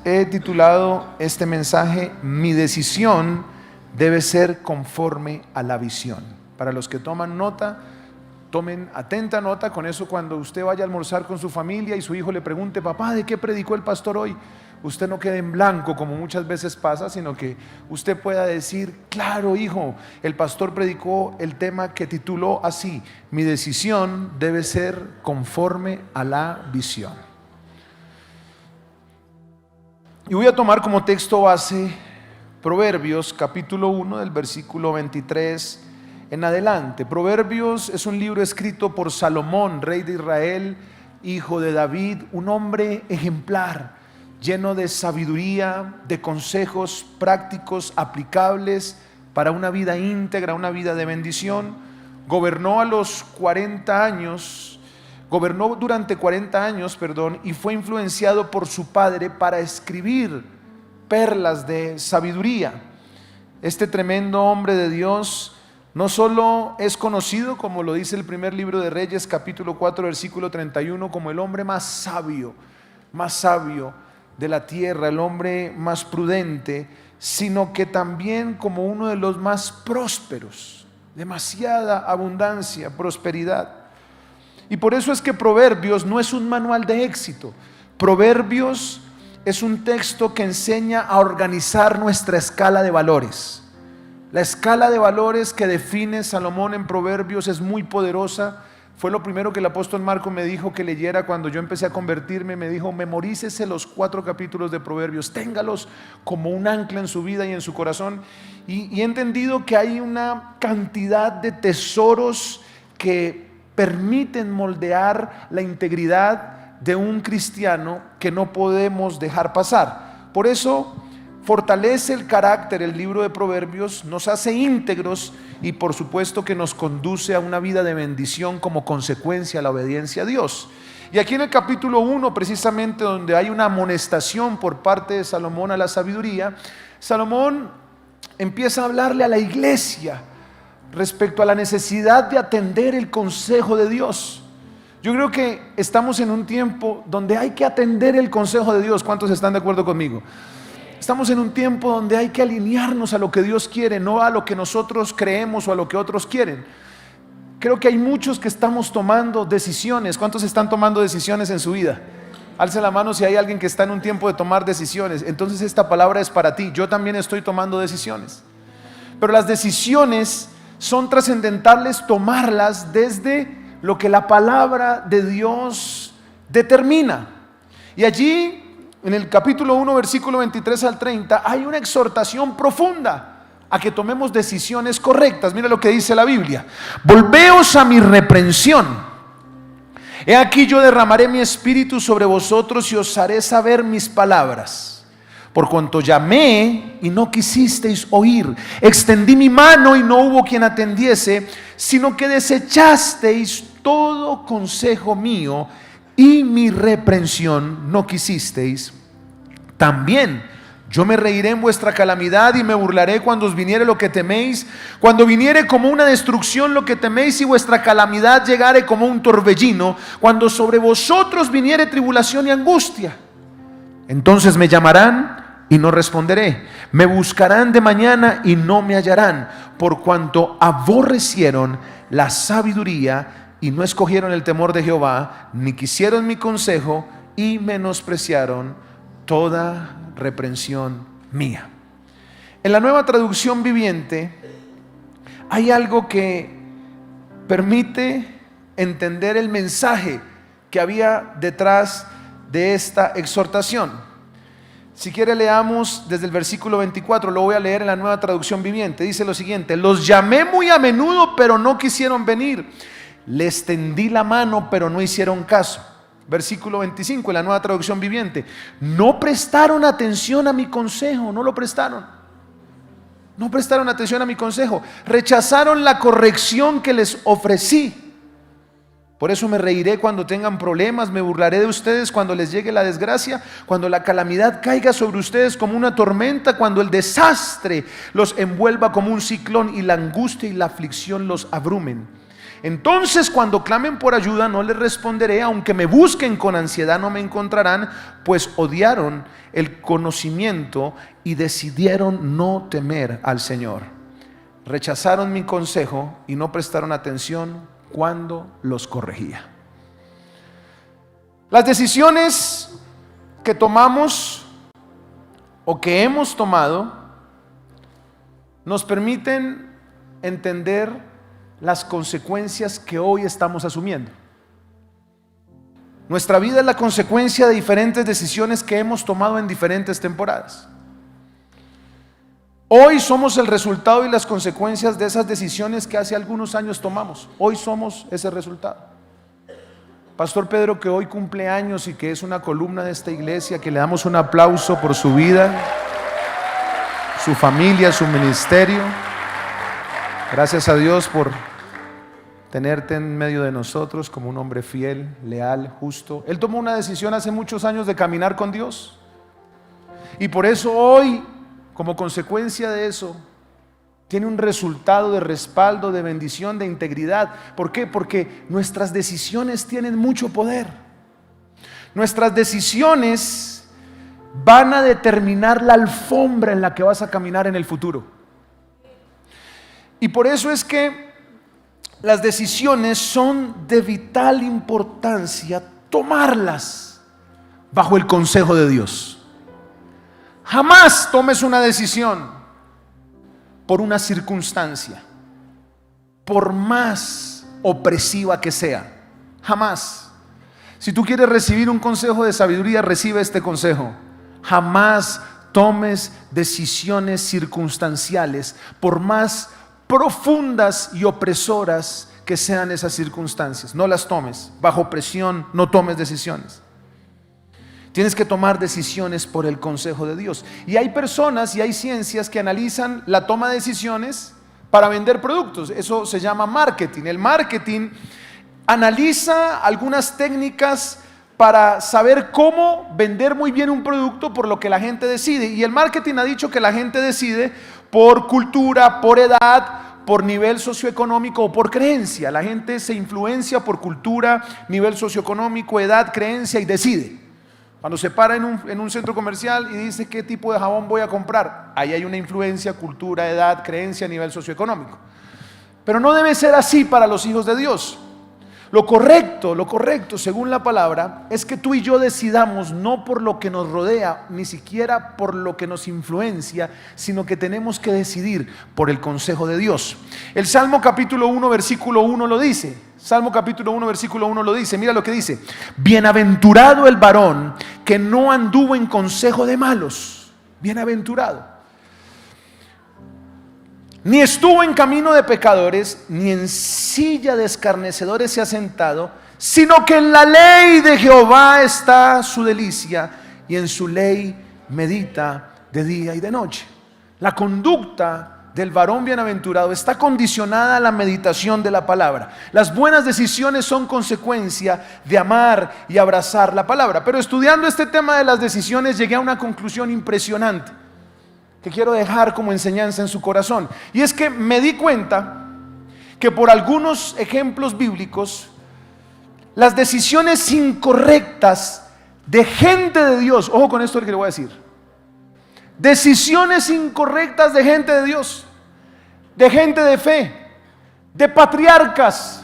he titulado este mensaje: Mi decisión debe ser conforme a la visión. Para los que toman nota, tomen atenta nota con eso. Cuando usted vaya a almorzar con su familia y su hijo le pregunte: papá, ¿de qué predicó el pastor hoy?, usted no quede en blanco como muchas veces pasa, sino que usted pueda decir: claro, hijo, el pastor predicó el tema que tituló así: mi decisión debe ser conforme a la visión. Y voy a tomar como texto base Proverbios capítulo 1 del versículo 23 en adelante. Proverbios es un libro escrito por Salomón, rey de Israel, hijo de David, un hombre ejemplar, lleno de sabiduría, de consejos prácticos aplicables para una vida íntegra, una vida de bendición. Gobernó durante 40 años, y fue influenciado por su padre para escribir perlas de sabiduría. Este tremendo hombre de Dios no solo es conocido, como lo dice el primer libro de Reyes, capítulo 4, versículo 31, como el hombre más sabio de la tierra, el hombre más prudente, sino que también como uno de los más prósperos, demasiada abundancia, prosperidad. Y por eso es que Proverbios no es un manual de éxito. Proverbios es un texto que enseña a organizar nuestra escala de valores. La escala de valores que define Salomón en Proverbios es muy poderosa. Fue lo primero que el apóstol Marco me dijo que leyera cuando yo empecé a convertirme. Me dijo: memorícese los 4 capítulos de Proverbios, téngalos como un ancla en su vida y en su corazón. Y he entendido que hay una cantidad de tesoros que permiten moldear la integridad de un cristiano que no podemos dejar pasar. Por eso fortalece el carácter el libro de Proverbios, nos hace íntegros y por supuesto que nos conduce a una vida de bendición como consecuencia a la obediencia a Dios. Y aquí en el capítulo 1, precisamente donde hay una amonestación por parte de Salomón a la sabiduría, Salomón empieza a hablarle a la iglesia respecto a la necesidad de atender el consejo de Dios. Yo creo que estamos en un tiempo donde hay que atender el consejo de Dios. ¿Cuántos están de acuerdo conmigo? Estamos en un tiempo donde hay que alinearnos a lo que Dios quiere, no a lo que nosotros creemos o a lo que otros quieren. Creo que hay muchos que estamos tomando decisiones. ¿Cuántos están tomando decisiones en su vida? Alce la mano si hay alguien que está en un tiempo de tomar decisiones. Entonces esta palabra es para ti. Yo también estoy tomando decisiones. Pero las decisiones son trascendentales tomarlas desde lo que la palabra de Dios determina. Y allí en el capítulo 1, versículo 23 al 30, hay una exhortación profunda a que tomemos decisiones correctas. Mira lo que dice la Biblia: volveos a mi reprensión. He aquí yo derramaré mi espíritu sobre vosotros y os haré saber mis palabras. Por cuanto llamé y no quisisteis oír, extendí mi mano y no hubo quien atendiese, sino que desechasteis todo consejo mío y mi reprensión no quisisteis. También yo me reiré en vuestra calamidad y me burlaré cuando os viniere lo que teméis, cuando viniere como una destrucción lo que teméis y vuestra calamidad llegare como un torbellino, cuando sobre vosotros viniere tribulación y angustia. Entonces me llamarán y no responderé, me buscarán de mañana y no me hallarán, por cuanto aborrecieron la sabiduría y no escogieron el temor de Jehová, ni quisieron mi consejo y menospreciaron toda reprensión mía. En la Nueva Traducción Viviente hay algo que permite entender el mensaje que había detrás de esta exhortación. Si quiere, leamos desde el versículo 24, lo voy a leer en la Nueva Traducción Viviente. Dice lo siguiente: los llamé muy a menudo, pero no quisieron venir. Les tendí la mano, pero no hicieron caso. Versículo 25 en la Nueva Traducción Viviente: no prestaron atención a mi consejo. No prestaron atención a mi consejo. Rechazaron la corrección que les ofrecí. Por eso me reiré cuando tengan problemas, me burlaré de ustedes cuando les llegue la desgracia, cuando la calamidad caiga sobre ustedes como una tormenta, cuando el desastre los envuelva como un ciclón y la angustia y la aflicción los abrumen. Entonces cuando clamen por ayuda no les responderé, aunque me busquen con ansiedad no me encontrarán, pues odiaron el conocimiento y decidieron no temer al Señor. Rechazaron mi consejo y no prestaron atención cuando los corregía. Las decisiones que tomamos o que hemos tomado nos permiten entender las consecuencias que hoy estamos asumiendo. Nuestra vida es la consecuencia de diferentes decisiones que hemos tomado en diferentes temporadas. Hoy somos el resultado y las consecuencias de esas decisiones que hace algunos años tomamos. Hoy somos ese resultado. Pastor Pedro, que hoy cumple años y que es una columna de esta iglesia, que le damos un aplauso por su vida, su familia, su ministerio. Gracias a Dios por tenerte en medio de nosotros como un hombre fiel, leal, justo. Él tomó una decisión hace muchos años de caminar con Dios. Y por eso hoy, como consecuencia de eso, tiene un resultado de respaldo, de bendición, de integridad. ¿Por qué? Porque nuestras decisiones tienen mucho poder. Nuestras decisiones van a determinar la alfombra en la que vas a caminar en el futuro. Y por eso es que las decisiones son de vital importancia tomarlas bajo el consejo de Dios. Jamás tomes una decisión por una circunstancia, por más opresiva que sea. Jamás. Si tú quieres recibir un consejo de sabiduría, recibe este consejo. Jamás tomes decisiones circunstanciales, por más profundas y opresoras que sean esas circunstancias. No las tomes. Bajo presión no tomes decisiones. Tienes que tomar decisiones por el consejo de Dios. Y hay personas y hay ciencias que analizan la toma de decisiones para vender productos. Eso se llama marketing. El marketing analiza algunas técnicas para saber cómo vender muy bien un producto por lo que la gente decide. Y el marketing ha dicho que la gente decide por cultura, por edad, por nivel socioeconómico o por creencia. La gente se influencia por cultura, nivel socioeconómico, edad, creencia y decide. Cuando se para en un centro comercial y dice qué tipo de jabón voy a comprar, ahí hay una influencia, cultura, edad, creencia, nivel socioeconómico. Pero no debe ser así para los hijos de Dios. Lo correcto, según la palabra, es que tú y yo decidamos no por lo que nos rodea, ni siquiera por lo que nos influencia, sino que tenemos que decidir por el consejo de Dios. El Salmo capítulo 1, versículo 1 lo dice. Salmo capítulo 1, versículo 1 lo dice. Mira lo que dice. Bienaventurado el varón que no anduvo en consejo de malos. Bienaventurado. Ni estuvo en camino de pecadores, ni en silla de escarnecedores se ha sentado, sino que en la ley de Jehová está su delicia, y en su ley medita de día y de noche. La conducta del varón bienaventurado está condicionada a la meditación de la palabra. Las buenas decisiones son consecuencia de amar y abrazar la palabra. Pero estudiando este tema de las decisiones llegué a una conclusión impresionante que quiero dejar como enseñanza en su corazón. Y es que me di cuenta que por algunos ejemplos bíblicos, las decisiones incorrectas de gente de Dios, ojo con esto que le voy a decir, decisiones incorrectas de gente de Dios, de gente de fe, de patriarcas,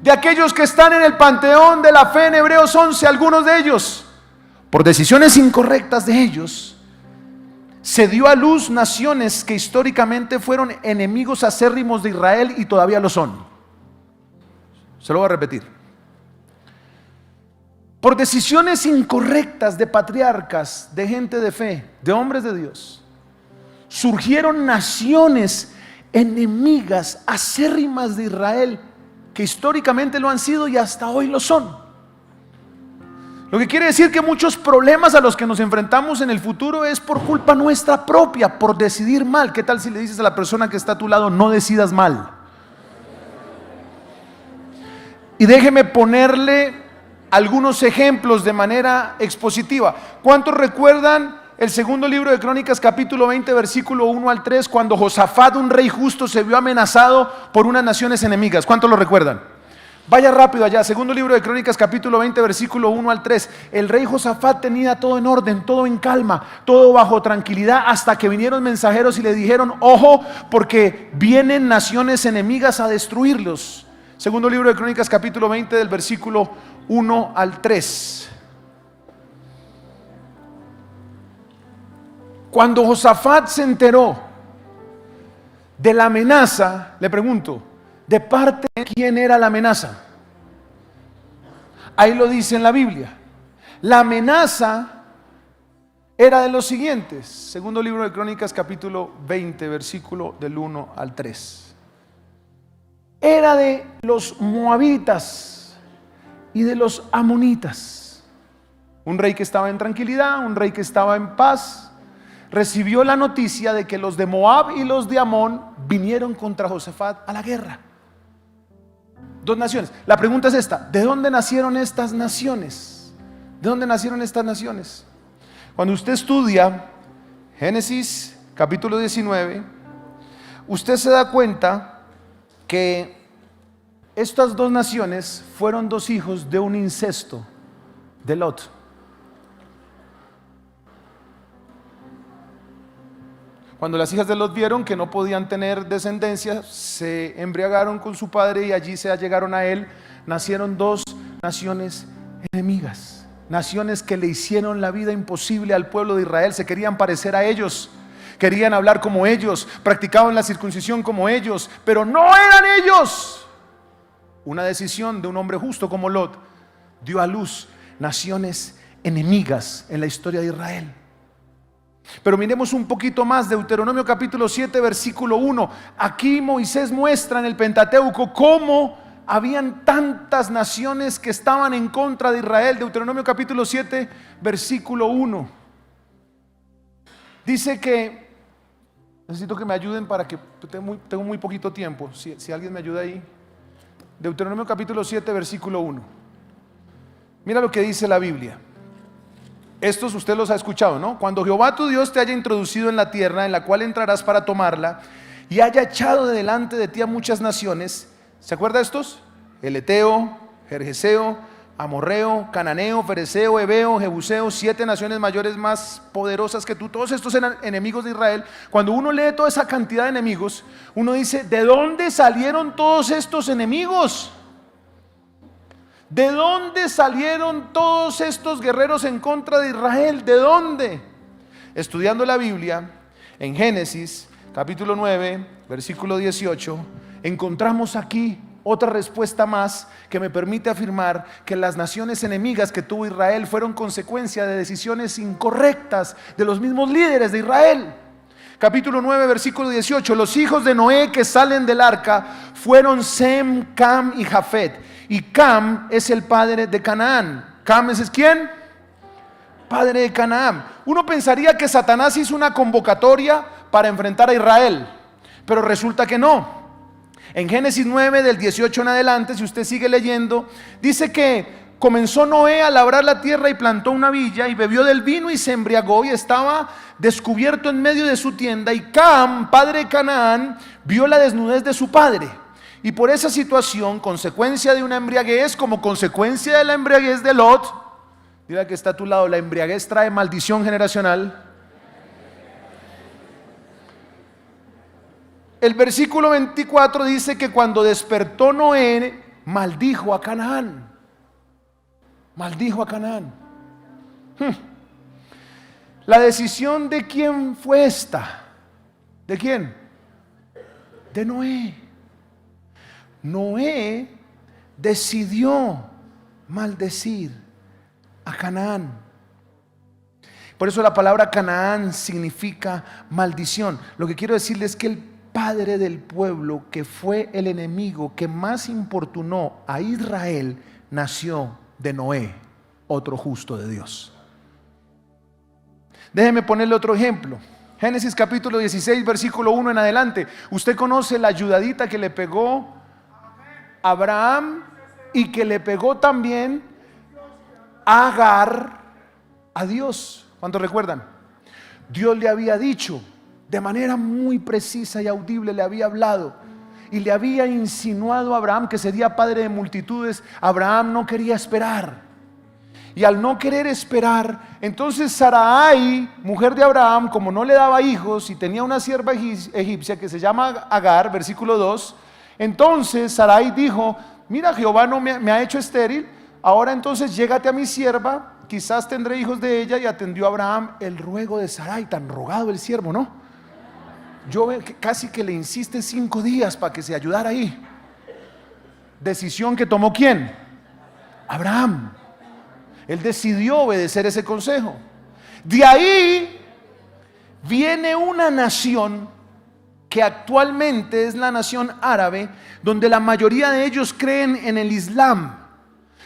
de aquellos que están en el panteón de la fe en Hebreos 11, algunos de ellos, por decisiones incorrectas de ellos, se dio a luz naciones que históricamente fueron enemigos acérrimos de Israel y todavía lo son. Se lo voy a repetir. Por decisiones incorrectas de patriarcas, de gente de fe, de hombres de Dios, surgieron naciones enemigas acérrimas de Israel que históricamente lo han sido y hasta hoy lo son. Lo que quiere decir que muchos problemas a los que nos enfrentamos en el futuro es por culpa nuestra propia, por decidir mal. ¿Qué tal si le dices a la persona que está a tu lado, no decidas mal? Y déjeme ponerle algunos ejemplos de manera expositiva. ¿Cuántos recuerdan el segundo libro de Crónicas, capítulo 20, versículo 1 al 3, cuando Josafat, un rey justo, se vio amenazado por unas naciones enemigas. ¿Cuántos lo recuerdan? Vaya rápido allá, segundo libro de Crónicas, capítulo 20, versículo 1 al 3. El rey Josafat tenía todo en orden, todo en calma, todo bajo tranquilidad, hasta que vinieron mensajeros y le dijeron: ojo, porque vienen naciones enemigas a destruirlos. Segundo libro de Crónicas, capítulo 20, del versículo 1 al 3. Cuando Josafat se enteró de la amenaza, le pregunto: ¿de parte de quién era la amenaza? Ahí lo dice en la Biblia. La amenaza era de los siguientes. Segundo libro de Crónicas, capítulo 20, versículo del 1 al 3. Era de los moabitas y de los amonitas. Un rey que estaba en tranquilidad, un rey que estaba en paz, recibió la noticia de que los de Moab y los de Amón vinieron contra Josafat a la guerra. Dos naciones. La pregunta es esta: ¿de dónde nacieron estas naciones? ¿De dónde nacieron estas naciones? Cuando usted estudia Génesis capítulo 19, usted se da cuenta que estas dos naciones fueron dos hijos de un incesto de Lot. Cuando las hijas de Lot vieron que no podían tener descendencia, se embriagaron con su padre y allí se allegaron a él. Nacieron dos naciones enemigas, naciones que le hicieron la vida imposible al pueblo de Israel. Se querían parecer a ellos, querían hablar como ellos, practicaban la circuncisión como ellos, pero no eran ellos. Una decisión de un hombre justo como Lot dio a luz naciones enemigas en la historia de Israel. Pero miremos un poquito más, Deuteronomio capítulo 7, versículo 1. Aquí Moisés muestra en el Pentateuco cómo habían tantas naciones que estaban en contra de Israel. Deuteronomio capítulo 7, versículo 1. Dice que, necesito que me ayuden para que tengo muy poquito tiempo, si alguien me ayuda ahí. Deuteronomio capítulo 7, versículo 1. Mira lo que dice la Biblia. Estos usted los ha escuchado, ¿no? Cuando Jehová tu Dios te haya introducido en la tierra en la cual entrarás para tomarla, y haya echado de delante de ti a muchas naciones. ¿Se acuerda de estos? El Eteo, Gergeseo, Amorreo, Cananeo, Fereceo, Heveo, Jebuseo, 7 naciones mayores más poderosas que tú. Todos estos eran enemigos de Israel. Cuando uno lee toda esa cantidad de enemigos, uno dice: ¿de dónde salieron todos estos enemigos? ¿De dónde salieron todos estos guerreros en contra de Israel? ¿De dónde? Estudiando la Biblia, en Génesis capítulo 9, versículo 18, encontramos aquí otra respuesta más que me permite afirmar que las naciones enemigas que tuvo Israel fueron consecuencia de decisiones incorrectas de los mismos líderes de Israel. Capítulo 9, versículo 18: los hijos de Noé que salen del arca fueron Sem, Cam y Jafet. Y Cam es el padre de Canaán. ¿Cam es quién? Padre de Canaán. Uno pensaría que Satanás hizo una convocatoria para enfrentar a Israel, pero resulta que no. En Génesis 9, del 18 en adelante, si usted sigue leyendo, dice que comenzó Noé a labrar la tierra y plantó una viña y bebió del vino y se embriagó y estaba descubierto en medio de su tienda. Y Cam, padre de Canaán, vio la desnudez de su padre. Y por esa situación, consecuencia de una embriaguez, como consecuencia de la embriaguez de Lot, diga que está a tu lado: la embriaguez trae maldición generacional. El versículo 24 dice que cuando despertó Noé, maldijo a Canaán. Maldijo a Canaán. La decisión de quién fue esta. ¿De quién? De Noé. Noé decidió maldecir a Canaán. Por eso la palabra Canaán significa maldición. Lo que quiero decirles es que el padre del pueblo, que fue el enemigo que más importunó a Israel, nació de Noé, otro justo de Dios. Déjeme ponerle otro ejemplo. Génesis capítulo 16, versículo 1 en adelante. Usted conoce la ayudadita que le pegó Abraham y que le pegó también Agar a Dios. ¿Cuántos recuerdan? Dios le había dicho, de manera muy precisa y audible le había hablado y le había insinuado a Abraham que sería padre de multitudes. Abraham no quería esperar. Y al no querer esperar, entonces Sarai, mujer de Abraham, como no le daba hijos y tenía una sierva egipcia que se llama Agar, versículo 2, entonces Sarai dijo, mira, Jehová no me ha hecho estéril, ahora entonces llégate a mi sierva, quizás tendré hijos de ella. Y atendió a Abraham el ruego de Sarai. Tan rogado el siervo, ¿no? Yo casi que le insiste 5 días para que se ayudara ahí. Decisión que tomó ¿quién? Abraham. Él decidió obedecer ese consejo. De ahí viene una nación que actualmente es la nación árabe, donde la mayoría de ellos creen en el Islam.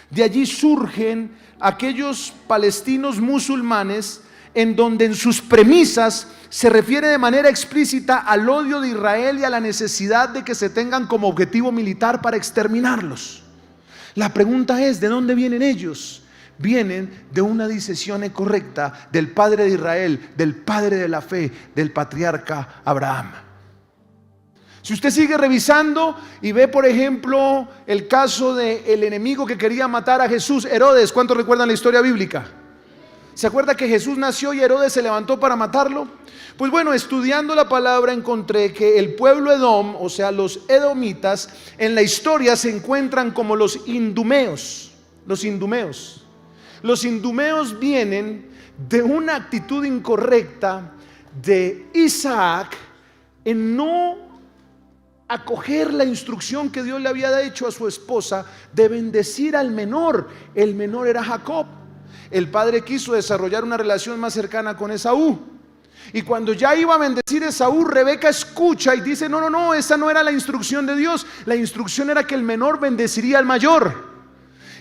De allí surgen aquellos palestinos musulmanes, en donde en sus premisas se refiere de manera explícita al odio de Israel y a la necesidad de que se tengan como objetivo militar para exterminarlos. La pregunta es, ¿de dónde vienen ellos? Vienen de una decisión correcta del padre de Israel, del padre de la fe, del patriarca Abraham. Si usted sigue revisando y ve, por ejemplo, el caso del enemigo que quería matar a Jesús, Herodes. ¿Cuántos recuerdan la historia bíblica? ¿Se acuerda que Jesús nació y Herodes se levantó para matarlo? Pues bueno, estudiando la palabra encontré que el pueblo Edom, o sea los edomitas, en la historia se encuentran como los idumeos. Los idumeos. Los idumeos vienen de una actitud incorrecta de Isaac en no acoger la instrucción que Dios le había hecho a su esposa de bendecir al menor. El menor era Jacob. El padre quiso desarrollar una relación más cercana con Esaú. Y cuando ya iba a bendecir a Esaú, Rebeca escucha y dice, no, esa no era la instrucción de Dios. La instrucción era que el menor bendeciría al mayor.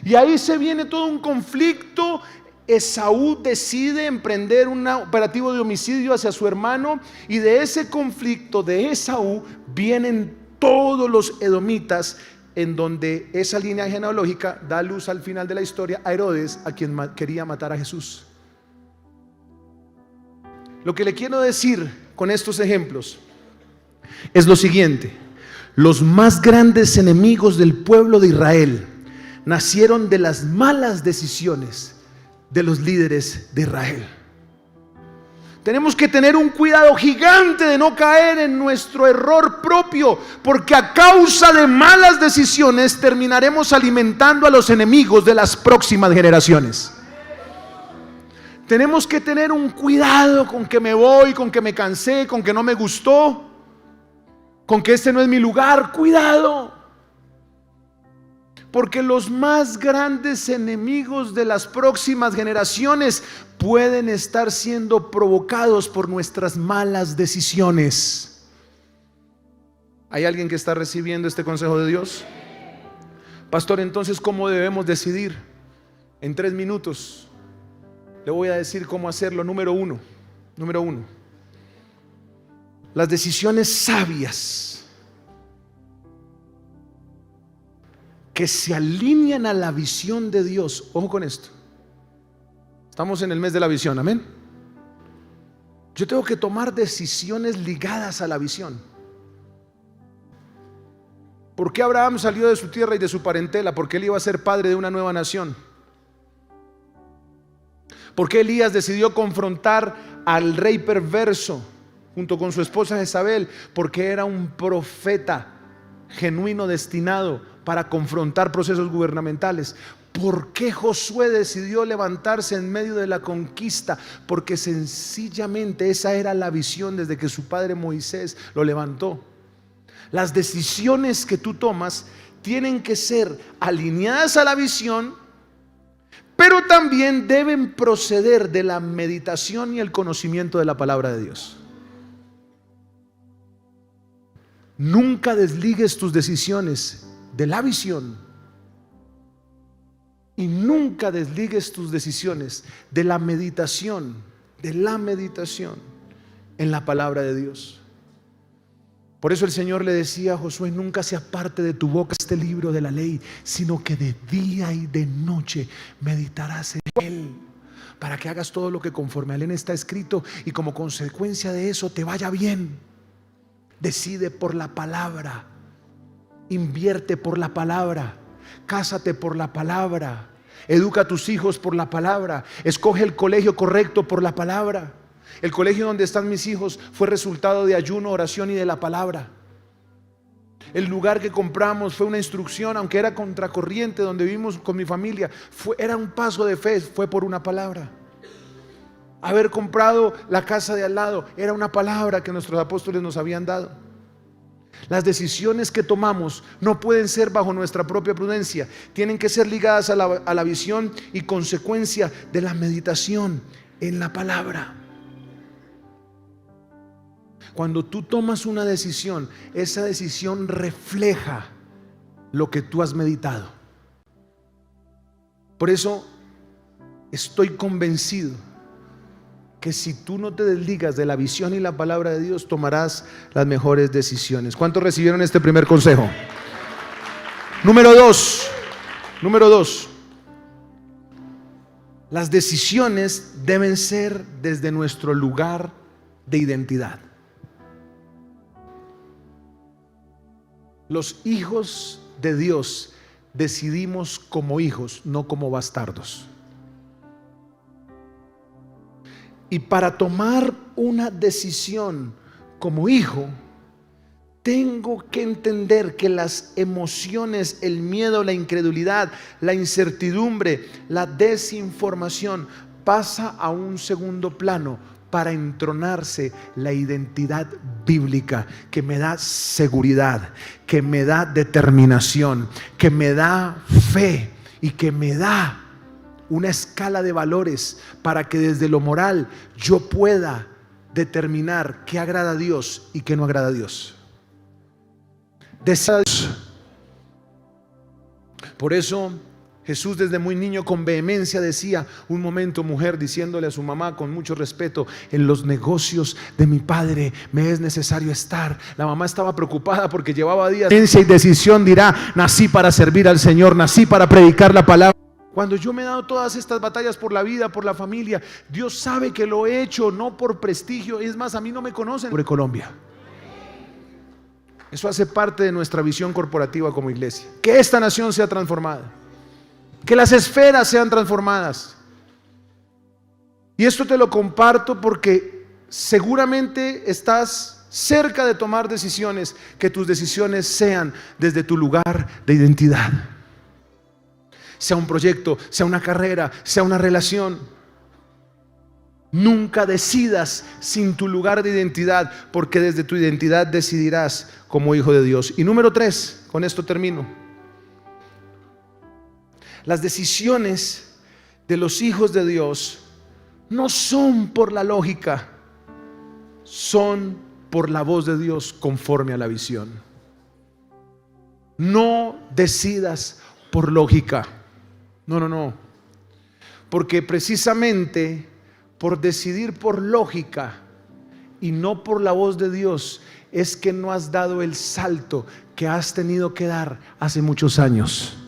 Y ahí se viene todo un conflicto. Esaú decide emprender un operativo de homicidio hacia su hermano, y de ese conflicto de Esaú vienen todos los edomitas, en donde esa línea genealógica da luz al final de la historia a Herodes, a quien quería matar a Jesús. Lo que le quiero decir con estos ejemplos es lo siguiente: los más grandes enemigos del pueblo de Israel nacieron de las malas decisiones de los líderes de Israel. Tenemos que tener un cuidado gigante de no caer en nuestro error propio, porque a causa de malas decisiones terminaremos alimentando a los enemigos de las próximas generaciones. Tenemos que tener un cuidado con que me voy, con que me cansé, con que no me gustó, con que este no es mi lugar. Cuidado. Porque los más grandes enemigos de las próximas generaciones pueden estar siendo provocados por nuestras malas decisiones. ¿Hay alguien que está recibiendo este consejo de Dios? Pastor, entonces, ¿cómo debemos decidir? En 3 minutos le voy a decir cómo hacerlo. Número uno, las decisiones sabias que se alinean a la visión de Dios. Ojo con esto. Estamos en el mes de la visión, amén. Yo tengo que tomar decisiones ligadas a la visión. ¿Por qué Abraham salió de su tierra y de su parentela? Porque él iba a ser padre de una nueva nación. ¿Por qué Elías decidió confrontar al rey perverso junto con su esposa Jezabel? Porque era un profeta genuino, destinado para confrontar procesos gubernamentales. ¿Por qué Josué decidió levantarse en medio de la conquista? Porque sencillamente esa era la visión desde que su padre Moisés lo levantó. Las decisiones que tú tomas tienen que ser alineadas a la visión, pero también deben proceder de la meditación y el conocimiento de la palabra de Dios. Nunca desligues tus decisiones de la visión, y nunca desligues tus decisiones de la meditación en la palabra de Dios. Por eso el Señor le decía a Josué: nunca se aparte de tu boca este libro de la ley, sino que de día y de noche meditarás en él, para que hagas todo lo que conforme a Él está escrito y como consecuencia de eso te vaya bien. Decide por la palabra, invierte por la palabra, cásate por la palabra, educa a tus hijos por la palabra, escoge el colegio correcto por la palabra. El colegio donde están mis hijos fue resultado de ayuno, oración y de la palabra. El lugar que compramos fue una instrucción, aunque era contracorriente, donde vivimos con mi familia, era un paso de fe, fue por una palabra. Haber comprado la casa de al lado era una palabra que nuestros apóstoles nos habían dado. Las decisiones que tomamos no pueden ser bajo nuestra propia prudencia, tienen que ser ligadas a la visión y consecuencia de la meditación en la palabra. Cuando tú tomas una decisión, esa decisión refleja lo que tú has meditado. Por eso estoy convencido que si tú no te desligas de la visión y la palabra de Dios, tomarás las mejores decisiones. ¿Cuántos recibieron este primer consejo? Número dos. Las decisiones deben ser desde nuestro lugar de identidad. Los hijos de Dios decidimos como hijos, no como bastardos. Y para tomar una decisión como hijo, tengo que entender que las emociones, el miedo, la incredulidad, la incertidumbre, la desinformación pasa a un segundo plano para entronarse la identidad bíblica que me da seguridad, que me da determinación, que me da fe y que me da una escala de valores para que desde lo moral yo pueda determinar qué agrada a Dios y qué no agrada a Dios. Por eso Jesús desde muy niño con vehemencia decía: un momento, mujer, diciéndole a su mamá con mucho respeto, en los negocios de mi padre me es necesario estar. La mamá estaba preocupada porque llevaba días. Y decisión dirá: nací para servir al Señor, nací para predicar la palabra. Cuando yo me he dado todas estas batallas por la vida, por la familia, Dios sabe que lo he hecho no por prestigio. Es más, a mí no me conocen sobre Colombia. Eso hace parte de nuestra visión corporativa como iglesia. Que esta nación sea transformada, que las esferas sean transformadas. Y esto te lo comparto porque seguramente estás cerca de tomar decisiones, que tus decisiones sean desde tu lugar de identidad. Sea un proyecto, sea una carrera, sea una relación. Nunca decidas sin tu lugar de identidad, porque desde tu identidad decidirás como hijo de Dios. Y número 3, con esto termino. Las decisiones de los hijos de Dios no son por la lógica, son por la voz de Dios conforme a la visión. No decidas por lógica. No. Porque precisamente por decidir por lógica y no por la voz de Dios es que no has dado el salto que has tenido que dar hace muchos años.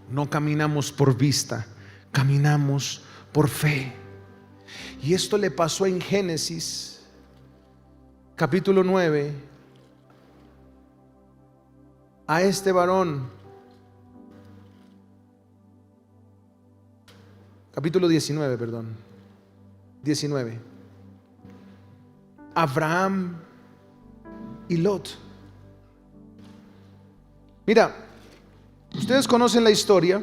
No caminamos por vista, caminamos por fe. Y esto le pasó en Génesis capítulo 9 a este varón. Capítulo 19, perdón. 19. Abraham y Lot. Mira, ustedes conocen la historia,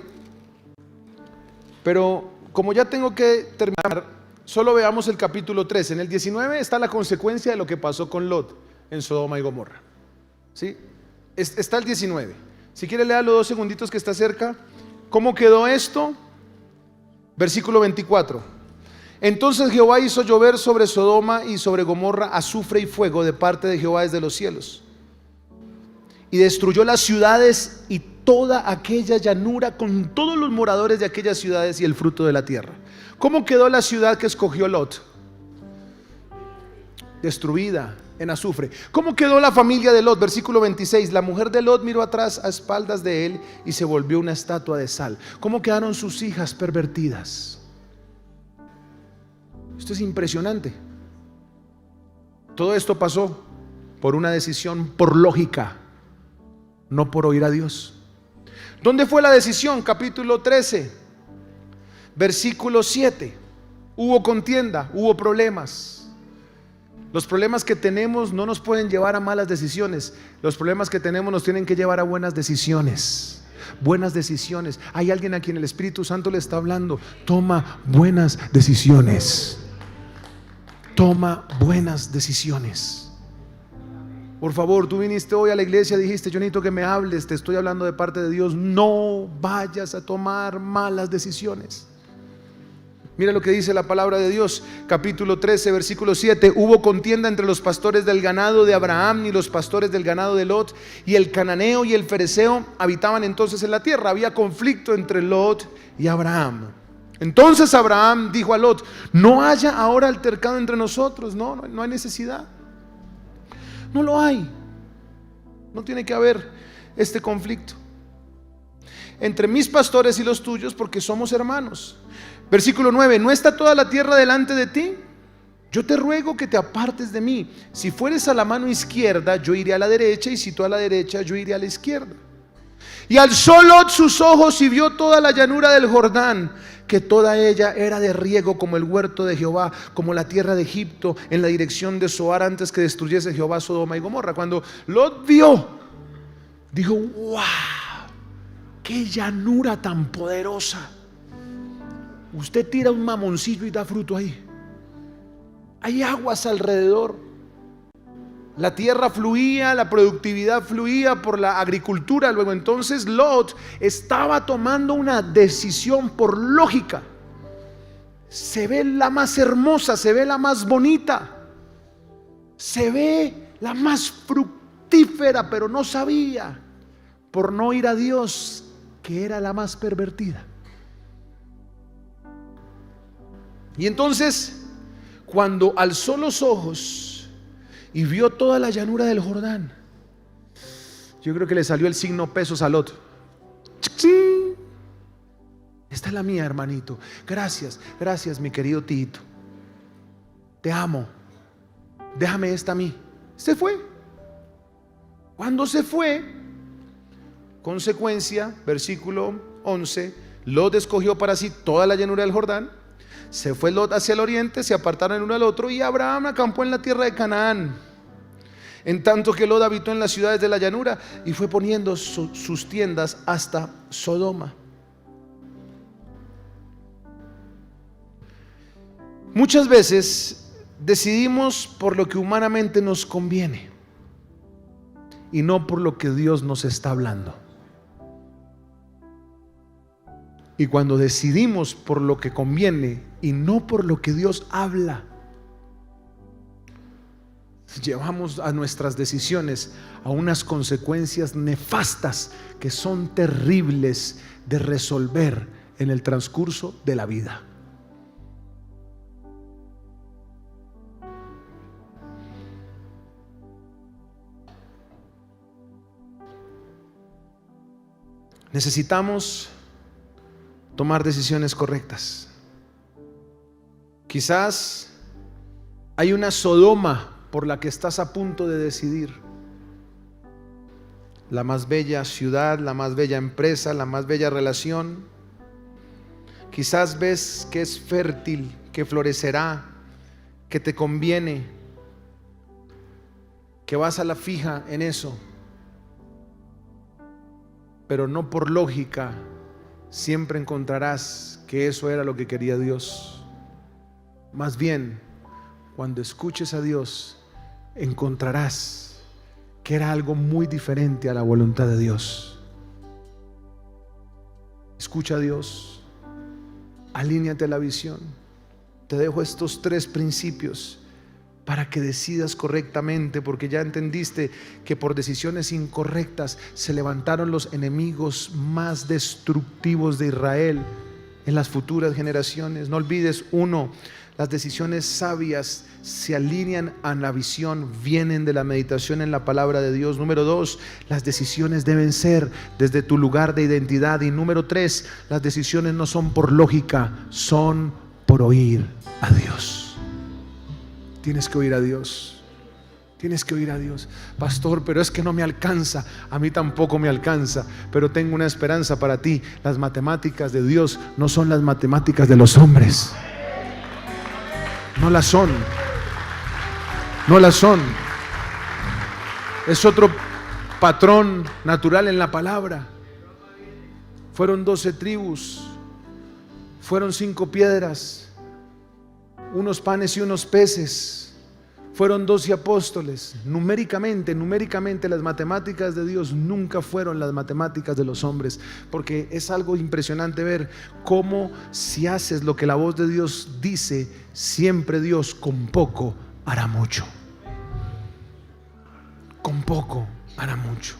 pero como ya tengo que terminar, solo veamos el capítulo 3. En el 19 está la consecuencia de lo que pasó con Lot en Sodoma y Gomorra. ¿Sí? Está el 19. Si quiere, léalo 2 segunditos que está cerca. ¿Cómo quedó esto? Versículo 24. Entonces Jehová hizo llover sobre Sodoma y sobre Gomorra azufre y fuego de parte de Jehová desde los cielos, y destruyó las ciudades y toda aquella llanura con todos los moradores de aquellas ciudades y el fruto de la tierra. ¿Cómo quedó la ciudad que escogió Lot? Destruida, en azufre. ¿Cómo quedó la familia de Lot? Versículo 26. La mujer de Lot miró atrás a espaldas de él y se volvió una estatua de sal. ¿Cómo quedaron sus hijas pervertidas? Esto es impresionante. Todo esto pasó por una decisión, por lógica, no por oír a Dios. ¿Dónde fue la decisión? Capítulo 13, versículo 7. Hubo contienda, hubo problemas. Los problemas que tenemos no nos pueden llevar a malas decisiones. Los problemas que tenemos nos tienen que llevar a buenas decisiones. Buenas decisiones. Hay alguien a quien el Espíritu Santo le está hablando. Toma buenas decisiones. Toma buenas decisiones. Por favor, tú viniste hoy a la iglesia, dijiste: yo necesito que me hables, te estoy hablando de parte de Dios. No vayas a tomar malas decisiones. Mira lo que dice la palabra de Dios, capítulo 13, versículo 7. Hubo contienda entre los pastores del ganado de Abraham y los pastores del ganado de Lot, y el cananeo y el fereceo habitaban entonces en la tierra. Había conflicto entre Lot y Abraham. Entonces Abraham dijo a Lot: no haya ahora altercado entre nosotros. No hay necesidad. No lo hay. No tiene que haber este conflicto entre mis pastores y los tuyos, porque somos hermanos. Versículo 9. ¿No está toda la tierra delante de ti? Yo te ruego que te apartes de mí. Si fueres a la mano izquierda, yo iré a la derecha, y si tú a la derecha, yo iré a la izquierda. Y alzó Lot sus ojos y vio toda la llanura del Jordán, que toda ella era de riego, como el huerto de Jehová, como la tierra de Egipto, en la dirección de Zoar, antes que destruyese Jehová Sodoma y Gomorra. Cuando Lot vio, dijo: wow, qué llanura tan poderosa. Usted tira un mamoncillo y da fruto ahí. Hay aguas alrededor. La tierra fluía, la productividad fluía por la agricultura. Luego entonces Lot estaba tomando una decisión por lógica. Se ve la más hermosa, se ve la más bonita, se ve la más fructífera, pero no sabía, por no ir a Dios, que era la más pervertida. Y entonces, cuando alzó los ojos y vio toda la llanura del Jordán, yo creo que le salió el signo pesos a Lot. Esta es la mía, hermanito. Gracias, gracias, mi querido Tito. Te amo. Déjame esta a mí. Se fue. Cuando se fue, consecuencia, versículo 11, Lot escogió para sí toda la llanura del Jordán. Se fue Lot hacia el oriente, se apartaron el uno al otro, y Abraham acampó en la tierra de Canaán, en tanto que Lot habitó en las ciudades de la llanura y fue poniendo sus tiendas hasta Sodoma. Muchas veces decidimos por lo que humanamente nos conviene y no por lo que Dios nos está hablando. Y cuando decidimos por lo que conviene y no por lo que Dios habla, llevamos a nuestras decisiones a unas consecuencias nefastas que son terribles de resolver en el transcurso de la vida. Necesitamos tomar decisiones correctas. Quizás hay una Sodoma por la que estás a punto de decidir. La más bella ciudad, la más bella empresa, la más bella relación. Quizás ves que es fértil, que florecerá, que te conviene, que vas a la fija en eso. Pero no por lógica siempre encontrarás que eso era lo que quería Dios. Más bien, cuando escuches a Dios, encontrarás que era algo muy diferente a la voluntad de Dios. Escucha a Dios, alíñate a la visión. Te dejo estos 3 principios para que decidas correctamente, porque ya entendiste que por decisiones incorrectas se levantaron los enemigos más destructivos de Israel en las futuras generaciones. No olvides: 1, Las decisiones sabias se alinean a la visión, vienen de la meditación en la palabra de Dios. Número 2, las decisiones deben ser desde tu lugar de identidad. Y número 3, las decisiones no son por lógica, son por oír a Dios. Tienes que oír a Dios. Tienes que oír a Dios. Pastor, pero es que no me alcanza. A mí tampoco me alcanza, pero tengo una esperanza para ti. Las matemáticas de Dios no son las matemáticas de los hombres. No las son. No las son. Es otro patrón natural en la palabra. Fueron 12 tribus. Fueron 5 piedras. Unos panes y unos peces. Fueron 12 apóstoles. Numéricamente las matemáticas de Dios nunca fueron las matemáticas de los hombres, porque es algo impresionante ver cómo, si haces lo que la voz de Dios dice, siempre Dios con poco hará mucho. Con poco hará mucho.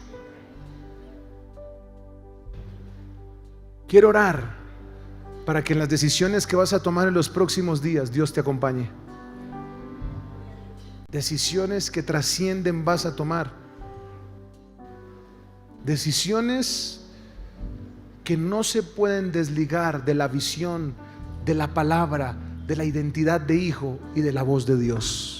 Quiero orar para que en las decisiones que vas a tomar en los próximos días Dios te acompañe. Decisiones que trascienden vas a tomar. Decisiones que no se pueden desligar de la visión, de la palabra, de la identidad de hijo y de la voz de Dios.